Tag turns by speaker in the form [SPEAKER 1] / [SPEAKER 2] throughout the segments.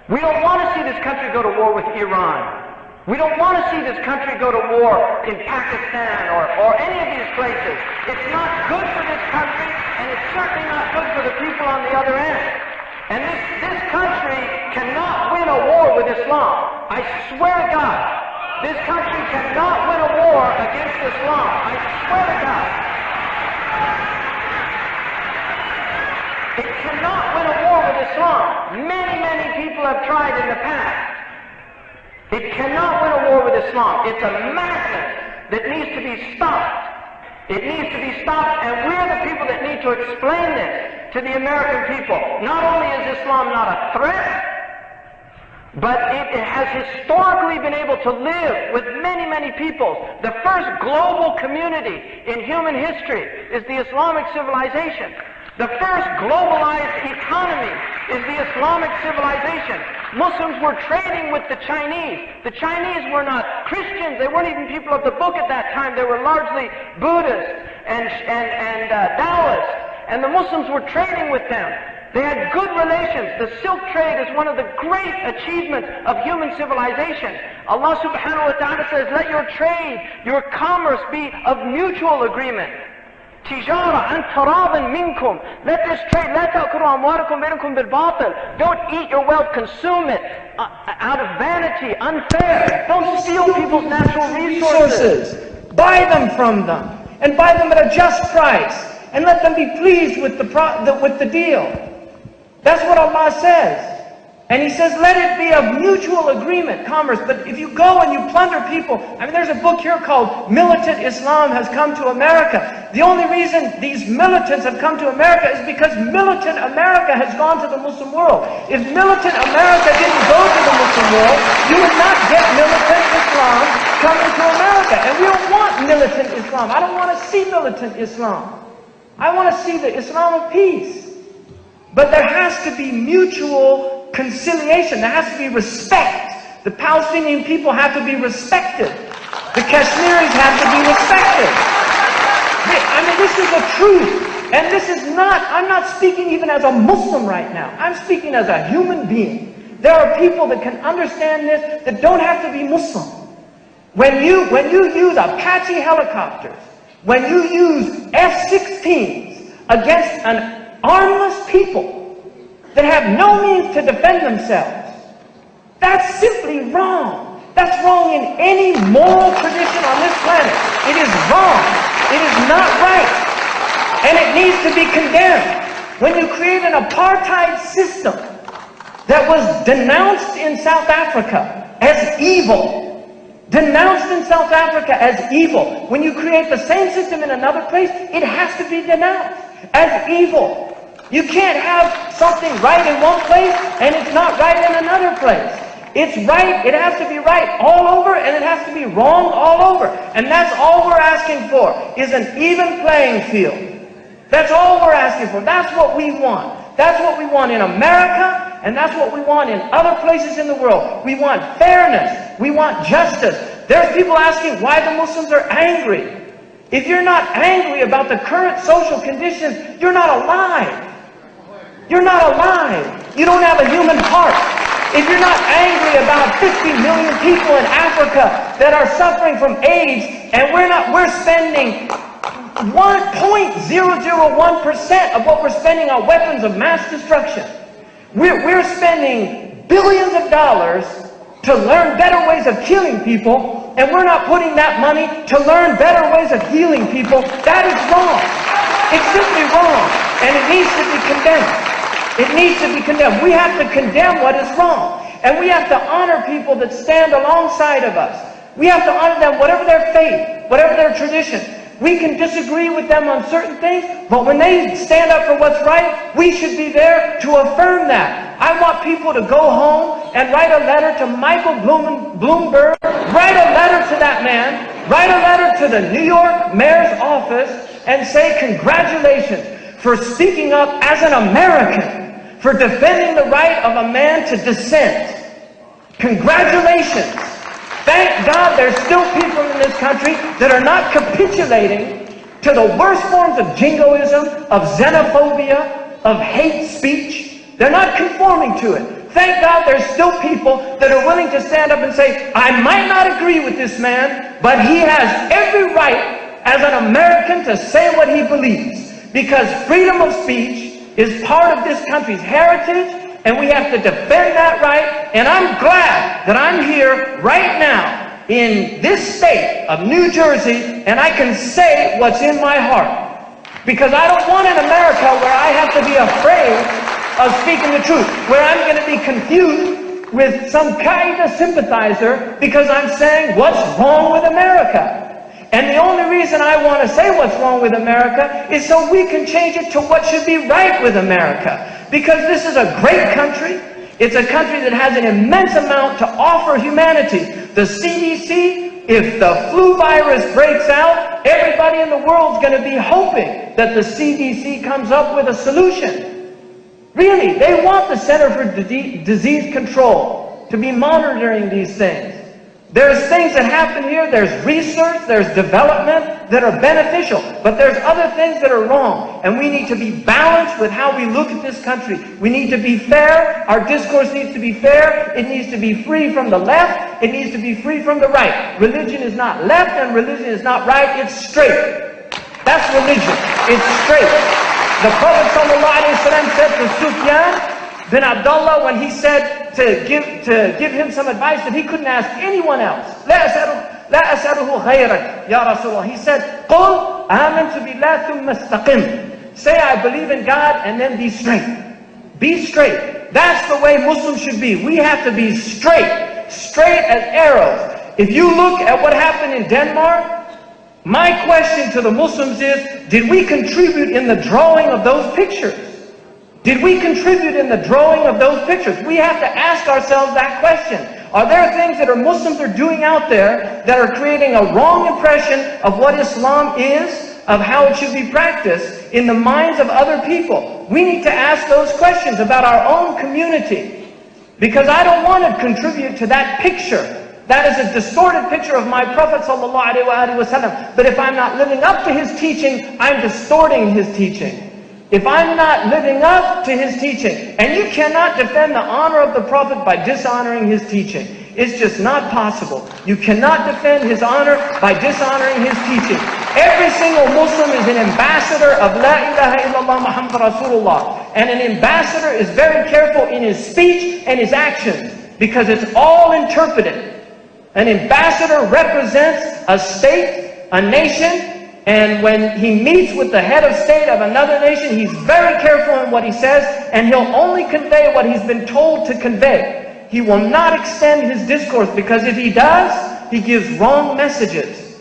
[SPEAKER 1] We don't want to see this country go to war with Iran. We don't want to see this country go to war in Pakistan or any of these places. It's not good for this country, and it's certainly not good for the people on the other end. And this country cannot win a war with Islam. I swear to God, this country cannot win a war against Islam. I swear to God. It cannot win a war with Islam. Many, many people have tried in the past. It cannot win a war with Islam. It's a madness that needs to be stopped. It needs to be stopped, and we're the people that need to explain this to the American people. Not only is Islam not a threat, but it has historically been able to live with many, many peoples. The first global community in human history is the Islamic civilization. The first globalized economy is the Islamic civilization. Muslims were trading with the Chinese. The Chinese were not Christians. They weren't even people of the book at that time. They were largely Buddhists and Taoists. And the Muslims were trading with them. They had good relations. The Silk Trade is one of the great achievements of human civilization. Allah subhanahu wa ta'ala says, let your trade, your commerce be of mutual agreement. Tijara an taradin minkum. Let this trade, la ta'kulu amwalakum bainakum bil batil. Don't eat your wealth, consume it out of vanity, unfair. Don't steal people's natural resources. Buy them from them, and buy them at a just price, and let them be pleased with the deal. That's what Allah says. And He says, let it be of mutual agreement, commerce. But if you go and you plunder people, I mean, there's a book here called Militant Islam Has Come to America. The only reason these militants have come to America is because militant America has gone to the Muslim world. If militant America didn't go to the Muslim world, you would not get militant Islam coming to America. And we don't want militant Islam. I don't want to see militant Islam. I want to see the Islam of peace. But there has to be mutual conciliation. There has to be respect. The Palestinian people have to be respected. The Kashmiris have to be respected. I mean, this is the truth. And this is not, I'm not speaking even as a Muslim right now. I'm speaking as a human being. There are people that can understand this that don't have to be Muslim. When you use Apache helicopters, when you use F-16s against an armless people that have no means to defend themselves, that's simply wrong. That's wrong in any moral tradition on this planet. It is wrong. It is not right. And it needs to be condemned. When you create an apartheid system that was denounced in South Africa as evil, denounced in South Africa as evil, when you create the same system in another place, it has to be denounced as evil. You can't have something right in one place and it's not right in another place. It's right, it has to be right all over, and it has to be wrong all over. And that's all we're asking for, is an even playing field. That's all we're asking for. That's what we want. That's what we want in America, and that's what we want in other places in the world. We want fairness. We want justice. There's people asking why the Muslims are angry. If you're not angry about the current social conditions, you're not alive. You're not alive. You don't have a human heart. If you're not angry about 50 million people in Africa that are suffering from AIDS, and we're spending 0.001% of what we're spending on weapons of mass destruction. We're spending billions of dollars to learn better ways of killing people, and we're not putting that money to learn better ways of healing people. That is wrong. It's simply wrong, and it needs to be condemned. It needs to be condemned. We have to condemn what is wrong. And we have to honor people that stand alongside of us. We have to honor them, whatever their faith, whatever their tradition. We can disagree with them on certain things, but when they stand up for what's right, we should be there to affirm that. I want people to go home and write a letter to Michael Bloomberg, write a letter to that man, write a letter to the New York mayor's office, and say congratulations for speaking up as an American, for defending the right of a man to dissent. Congratulations. Thank God there's still people in this country that are not capitulating to the worst forms of jingoism, of xenophobia, of hate speech. They're not conforming to it.
[SPEAKER 2] Thank God there's still people that are willing to stand up and say, I might not agree with this man, but he has every right as an American to say what he believes. Because freedom of speech is part of this country's heritage, and we have to defend that right. And I'm glad that I'm here right now in this state of New Jersey, and I can say what's in my heart. Because I don't want an America where I have to be afraid of speaking the truth, where I'm going to be confused with some Qaeda sympathizer because I'm saying what's wrong with America. And the only reason I want to say what's wrong with America is so we can change it to what should be right with America. Because this is a great country. It's a country that has an immense amount to offer humanity. The CDC, if the flu virus breaks out, everybody in the world is going to be hoping that the CDC comes up with a solution. Really, they want the Center for Disease Control to be monitoring these things. There's things that happen here, there's research, there's development that are beneficial, but there's other things that are wrong. And we need to be balanced with how we look at this country. We need to be fair, our discourse needs to be fair, it needs to be free from the left, it needs to be free from the right. Religion is not left and religion is not right, it's straight. That's religion, it's straight. The Prophet ﷺ said to Sufyan bin Abdullah when he said to give him some advice that he couldn't ask anyone else. لا أسأله غيرك يا رسول الله. He said, قل آمنت بالله ثم استقم. Say I believe in God and then be straight. Be straight. That's the way Muslims should be. We have to be straight. Straight as arrows. If you look at what happened in Denmark, my question to the Muslims is, did we contribute in the drawing of those pictures? Did we contribute in the drawing of those pictures? We have to ask ourselves that question. Are there things that Muslims are doing out there that are creating a wrong impression of what Islam is, of how it should be practiced in the minds of other people? We need to ask those questions about our own community. Because I don't want to contribute to that picture. That is a distorted picture of my Prophet ﷺ. But if I'm not living up to his teaching, I'm distorting his teaching. If I'm not living up to his teaching, and you cannot defend the honor of the Prophet by dishonoring his teaching. It's just not possible. You cannot defend his honor by dishonoring his teaching. Every single Muslim is an ambassador of La ilaha illallah Muhammad Rasulullah. And an ambassador is very careful in his speech and his actions, because it's all interpreted. An ambassador represents a state, a nation, and when he meets with the head of state of another nation, he's very careful in what he says, and he'll only convey what he's been told to convey. He will not extend his discourse, because if he does, he gives wrong messages.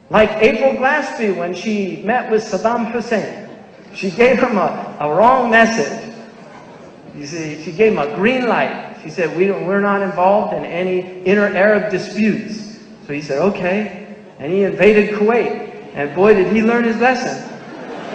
[SPEAKER 2] Like April Glaspie, when she met with Saddam Hussein, she gave him a wrong message. You see, she gave him a green light. She said, we're not involved in any inter-Arab disputes. So he said, okay. And he invaded Kuwait. And boy, did he learn his lesson.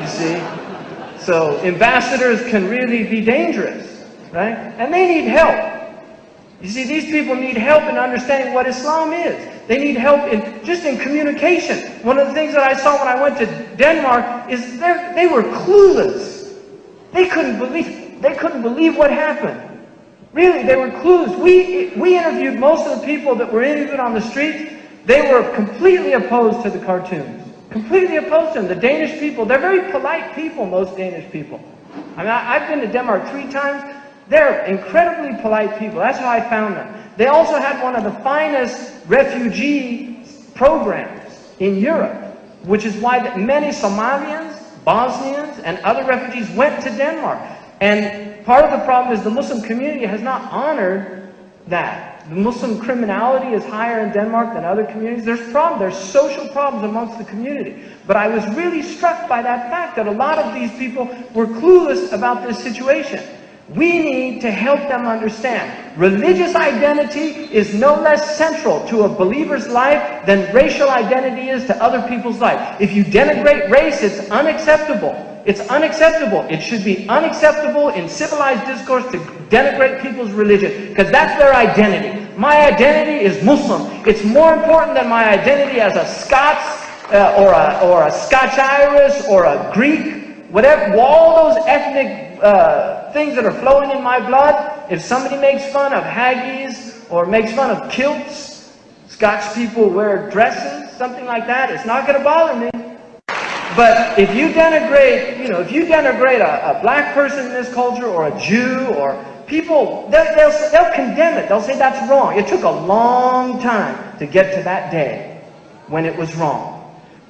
[SPEAKER 2] You see? So ambassadors can really be dangerous, right? And they need help. You see, these people need help in understanding what Islam is. They need help just in communication. One of the things that I saw when I went to Denmark is they were clueless. They couldn't believe what happened. Really, they were clueless. We interviewed most of the people that were interviewed on the streets. They were completely opposed to the cartoons. Completely opposed to them. The Danish people, they're very polite people, most Danish people. I mean, I've been to Denmark 3 times. They're incredibly polite people. That's how I found them. They also had one of the finest refugee programs in Europe, which is why many Somalians, Bosnians, and other refugees went to Denmark. And part of the problem is the Muslim community has not honored that. The Muslim criminality is higher in Denmark than other communities. There's social problems amongst the community. But I was really struck by that fact that a lot of these people were clueless about this situation. We need to help them understand. Religious identity is no less central to a believer's life than racial identity is to other people's life. If you denigrate race, it's unacceptable. It's unacceptable. It should be unacceptable in civilized discourse to denigrate people's religion, because that's their identity. My identity is Muslim. It's more important than my identity as a Scots or a Scotch-Irish or a Greek. Whatever, all those ethnic things that are flowing in my blood, if somebody makes fun of haggis or makes fun of kilts, Scotch people wear dresses, something like that, it's not going to bother me. But if you denigrate, if you denigrate a black person in this culture or a Jew or people, they'll condemn it. They'll say that's wrong. It took a long time to get to that day when it was wrong.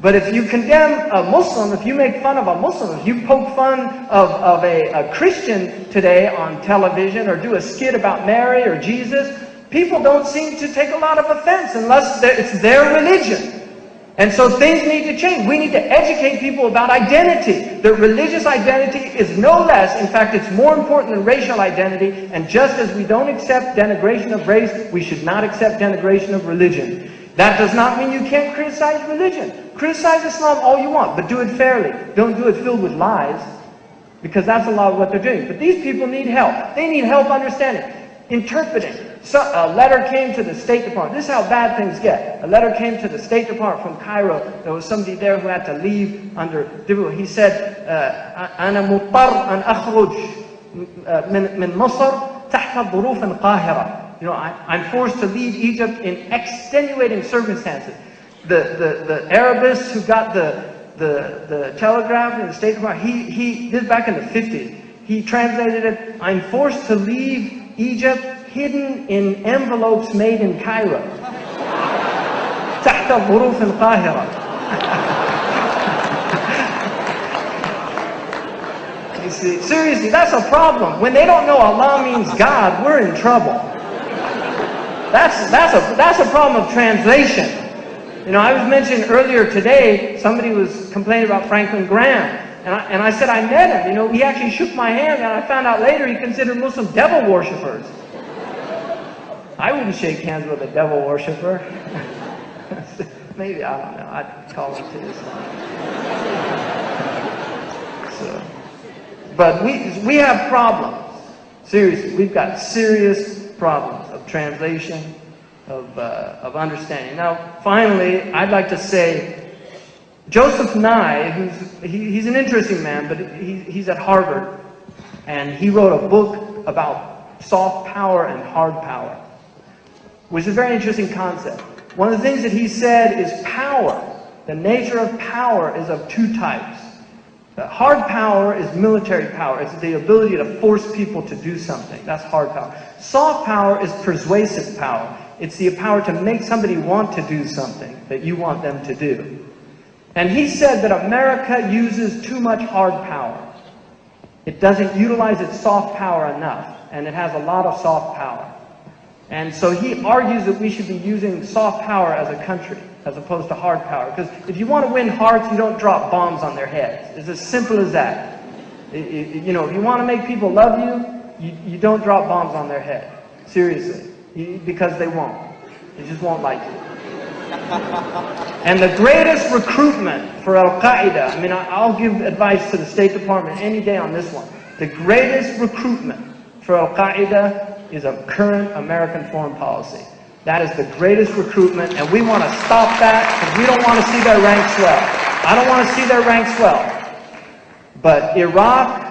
[SPEAKER 2] But if you condemn a Muslim, if you make fun of a Muslim, if you poke fun of a Christian today on television or do a skit about Mary or Jesus, people don't seem to take a lot of offense unless it's their religion. And so things need to change. We need to educate people about identity. That religious identity is no less, in fact, it's more important than racial identity. And just as we don't accept denigration of race, we should not accept denigration of religion. That does not mean you can't criticize religion. Criticize Islam all you want, but do it fairly. Don't do it filled with lies, because that's a lot of what they're doing. But these people need help. They need help understanding, interpreting. So a letter came to the State Department. This is how bad things get. A letter came to the State Department from Cairo. There was somebody there who had to leave under difficulty. He said, أنا مضطر أن أخرج من مصر تحت ظروف قاهرة. I'm forced to leave Egypt in extenuating circumstances. The Arabists who got the telegraph in the State Department, this is back in the 50s. He translated it, I'm forced to leave Egypt hidden in envelopes made in Cairo. تحت ظروف القاهرة. You see, seriously, that's a problem. When they don't know Allah means God, we're in trouble. That's a problem of translation. I was mentioning earlier today, somebody was complaining about Franklin Graham. And I said I met him. He actually shook my hand, and I found out later he considered Muslim devil worshippers. I wouldn't shake hands with a devil worshipper. Maybe, I don't know, I'd call him to Islam. But we have problems. Seriously, we've got serious problems of translation, of understanding. Now, finally, I'd like to say, Joseph Nye, he's an interesting man, but he's at Harvard, and he wrote a book about soft power and hard power, which is a very interesting concept. One of the things that he said is power. The nature of power is of two types. Hard power is military power. It's the ability to force people to do something. That's hard power. Soft power is persuasive power. It's the power to make somebody want to do something that you want them to do. And he said that America uses too much hard power. It doesn't utilize its soft power enough, and it has a lot of soft power. And so he argues that we should be using soft power as a country, as opposed to hard power. Because if you want to win hearts, you don't drop bombs on their heads. It's as simple as that. If you want to make people love you, you don't drop bombs on their head. Seriously. Because they won't. They just won't like you. And the greatest recruitment for Al-Qaeda, I'll give advice to the State Department any day on this one. The greatest recruitment for Al-Qaeda is a current American foreign policy. That is the greatest recruitment, and we want to stop that because we don't want to see their ranks swell. I don't want to see their ranks swell. But Iraq,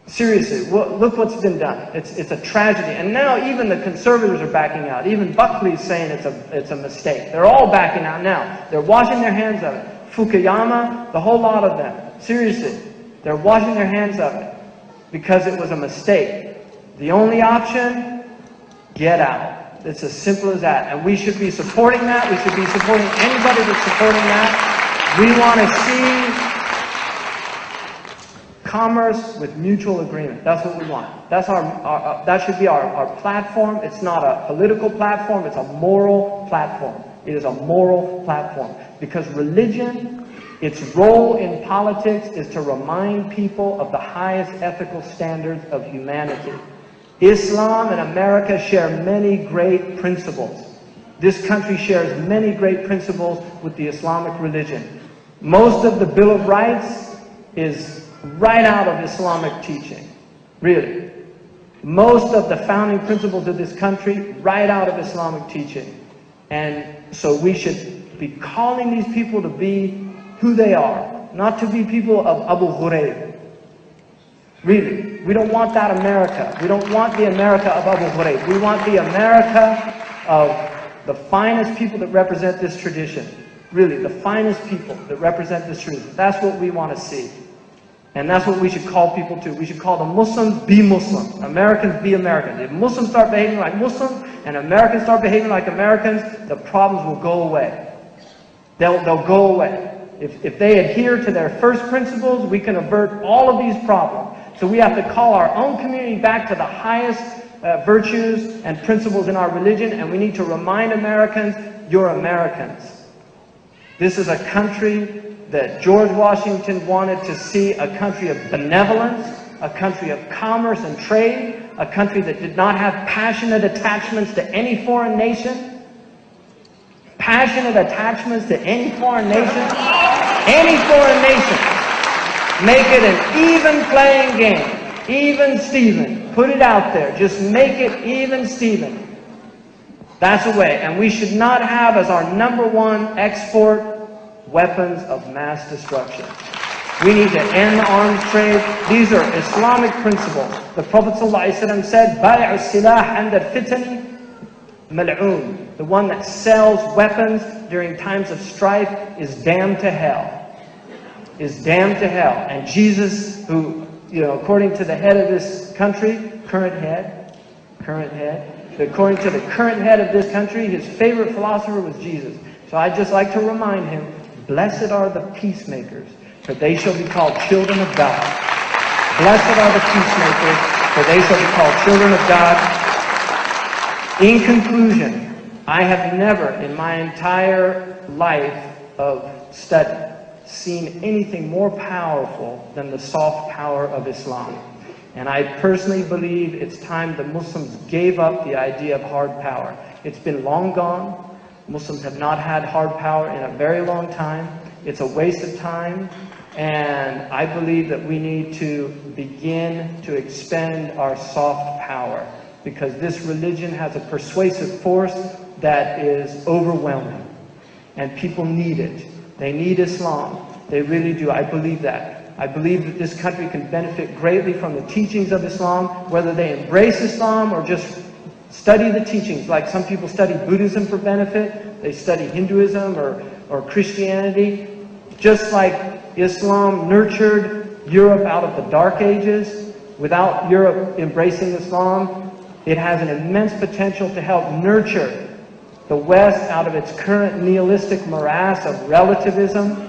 [SPEAKER 2] seriously, look what's been done. It's a tragedy. And now even the conservatives are backing out. Even Buckley's saying it's a mistake. They're all backing out now. They're washing their hands of it. Fukuyama, the whole lot of them. Seriously, they're washing their hands of it because it was a mistake. The only option, get out. It's as simple as that. And we should be supporting that. We should be supporting anybody that's supporting that. We want to see commerce with mutual agreement. That's what we want. That's that should be our platform. It's not a political platform. It's a moral platform. It is a moral platform. Because religion, its role in politics is to remind people of the highest ethical standards of humanity. Islam and America share many great principles. This country shares many great principles with the Islamic religion. Most of the Bill of Rights is right out of Islamic teaching. Really. Most of the founding principles of this country, right out of Islamic teaching. And so we should be calling these people to be who they are, not to be people of Abu Ghuraib. Really, we don't want that America. We don't want the America of Abu Ghraib. We want the America of the finest people that represent this tradition. Really, the finest people that represent this truth. That's what we want to see. And that's what we should call people to. We should call the Muslims, be Muslims. Americans, be Americans. If Muslims start behaving like Muslims and Americans start behaving like Americans, the problems will go away. They'll go away. If they adhere to their first principles, we can avert all of these problems. So we have to call our own community back to the highest virtues and principles in our religion, and we need to remind Americans, you're Americans. This is a country that George Washington wanted to see, a country of benevolence, a country of commerce and trade, a country that did not have passionate attachments to any foreign nation. Passionate attachments to any foreign nation. Any foreign nation. Make it an even playing game. Even Steven. Put it out there. Just make it even Steven. That's the way. And we should not have as our number one export weapons of mass destruction. We need to end the arms trade. These are Islamic principles. The Prophet ﷺ said, "Bai'u silah 'inda al-fitani mal'oon." The one that sells weapons during times of strife is damned to hell. Is damned to hell. And Jesus, who, according to the head of this country, current head, according to the current head of this country, his favorite philosopher was Jesus. So I'd just like to remind him, blessed are the peacemakers, for they shall be called children of God. Blessed are the peacemakers, for they shall be called children of God. In conclusion, I have never in my entire life of study seen anything more powerful than the soft power of Islam. And I personally believe it's time the Muslims gave up the idea of hard power. It's been long gone. Muslims have not had hard power in a very long time. It's a waste of time. And I believe that we need to begin to expend our soft power, because this religion has a persuasive force that is overwhelming. And people need it. They need Islam. They really do. I believe that. I believe that this country can benefit greatly from the teachings of Islam, whether they embrace Islam or just study the teachings. Like some people study Buddhism for benefit, they study Hinduism or Christianity. Just like Islam nurtured Europe out of the Dark Ages, without Europe embracing Islam, it has an immense potential to help nurture the West out of its current nihilistic morass of relativism.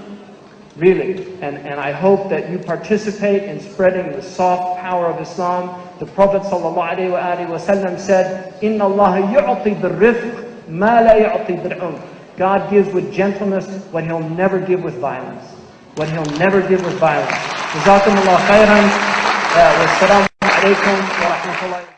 [SPEAKER 2] Really. And I hope that you participate in spreading the soft power of Islam. The Prophet ﷺ said, "Inna Allah yu'ti bil-rifq ma la yu'ti bil-'unf." God gives with gentleness what He'll never give with violence. What He'll never give with violence. Jazakumullah khairan. Wassalamu alaikum wa rahmatullahi.